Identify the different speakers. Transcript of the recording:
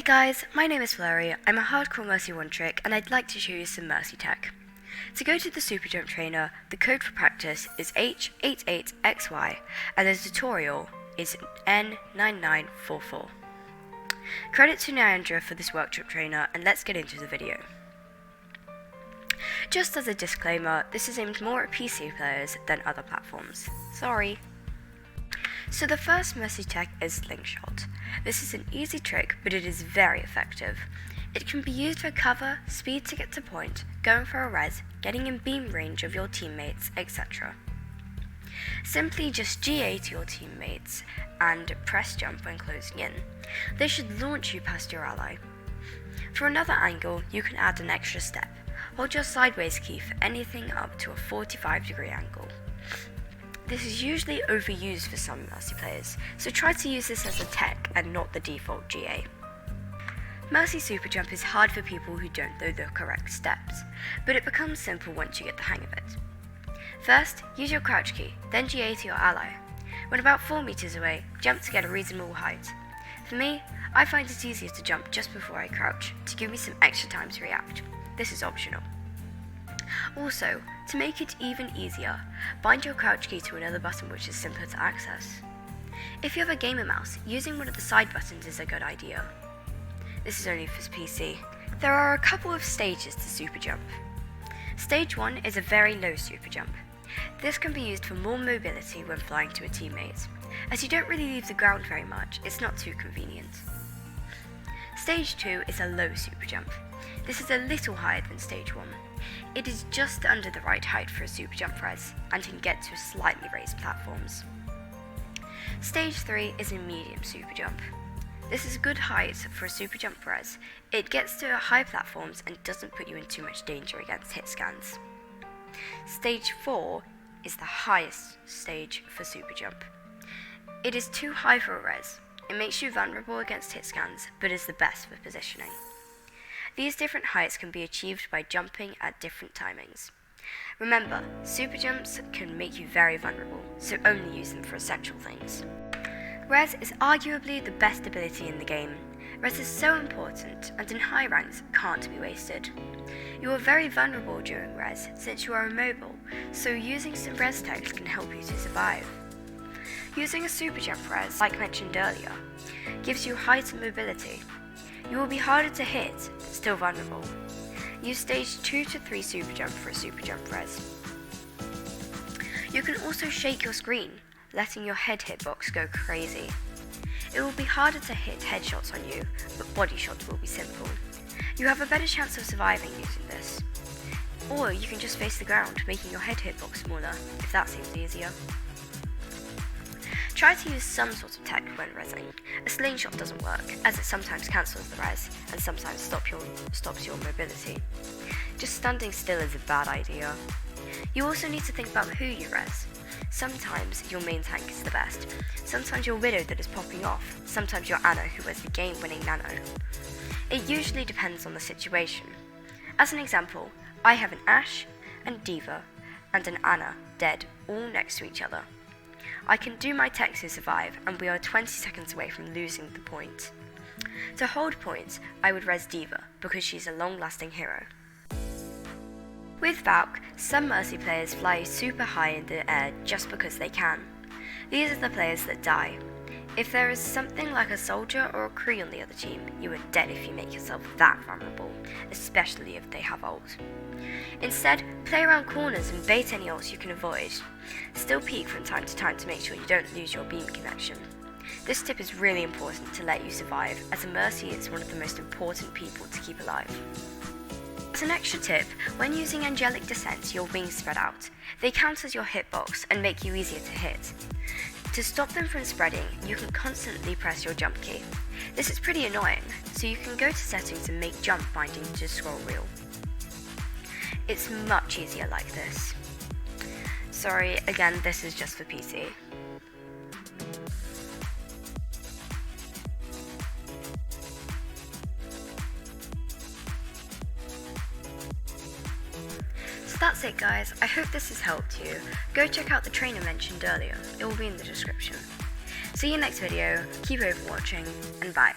Speaker 1: guys, my name is Flurry. I'm a hardcore Mercy one-trick and I'd like to show you some Mercy tech. To go to the Super Jump Trainer, the code for practice is H88XY and the tutorial is N9944. Credit to Nyandra for this workshop trainer, and let's get into the video. Just as a disclaimer, this is aimed more at PC players than other platforms. Sorry. So the first Mercy tech is Slingshot. This is an easy trick, but it is very effective. It can be used for cover, speed to get to point, going for a res, getting in beam range of your teammates, etc. Simply just GA to your teammates and press jump when closing in. This should launch you past your ally. For another angle, you can add an extra step. Hold your sideways key for anything up to a 45-degree angle. This is usually overused for some Mercy players, so try to use this as a tech and not the default GA. Mercy Super Jump is hard for people who don't know the correct steps, but it becomes simple once you get the hang of it. First, use your crouch key, then GA to your ally. When about 4 meters away, jump to get a reasonable height. For me, I find it easier to jump just before I crouch, to give me some extra time to react. This is optional. Also, to make it even easier, bind your crouch key to another button which is simpler to access. If you have a gamer mouse, using one of the side buttons is a good idea. This is only for PC. There are a couple of stages to Super Jump. Stage 1 is a very low Super Jump. This can be used for more mobility when flying to a teammate. As you don't really leave the ground very much, it's not too convenient. Stage 2 is a low Super Jump. This is a little higher than Stage 1. It is just under the right height for a Super Jump res, and can get to slightly raised platforms. Stage 3 is a medium Super Jump. This is a good height for a Super Jump res. It gets to high platforms and doesn't put you in too much danger against hit scans. Stage 4 is the highest stage for Super Jump. It is too high for a res. It makes you vulnerable against hit scans, but is the best for positioning. These different heights can be achieved by jumping at different timings. Remember, super jumps can make you very vulnerable, so only use them for essential things. Res is arguably the best ability in the game. Res is so important, and in high ranks can't be wasted. You are very vulnerable during res, since you are immobile, so using some res tags can help you to survive. Using a super jump res, like mentioned earlier, gives you height and mobility. You will be harder to hit, but still vulnerable. Use stage 2 to 3 super jump for a super jump res. You can also shake your screen, letting your head hitbox go crazy. It will be harder to hit headshots on you, but body shots will be simple. You have a better chance of surviving using this. Or you can just face the ground, making your head hitbox smaller, if that seems easier. Try to use some sort of tech when resing. A slingshot doesn't work, as it sometimes cancels the res and sometimes stops your mobility. Just standing still is a bad idea. You also need to think about who you res. Sometimes your main tank is the best, sometimes your Widow that is popping off, sometimes your Ana who has the game-winning nano. It usually depends on the situation. As an example, I have an Ashe, and D.Va, and an Ana dead, all next to each other. I can do my tech to survive, and we are 20 seconds away from losing the point. To hold points, I would res D.Va, because she's a long-lasting hero. With Valk, some Mercy players fly super high in the air just because they can. These are the players that die. If there is something like a soldier or a Kree on the other team, you are dead if you make yourself that vulnerable, especially if they have ult. Instead, play around corners and bait any ults you can avoid. Still peek from time to time to make sure you don't lose your beam connection. This tip is really important to let you survive, as a Mercy is one of the most important people to keep alive. As an extra tip, when using Angelic descents, your wings spread out. They count as your hitbox and make you easier to hit. To stop them from spreading, you can constantly press your jump key. This is pretty annoying, so you can go to settings and make jump binding to scroll wheel. It's much easier like this. Sorry, again, this is just for PC. So that's it guys, I hope this has helped you. Go check out the trainer mentioned earlier, it will be in the description. See you next video, keep overwatching, and bye.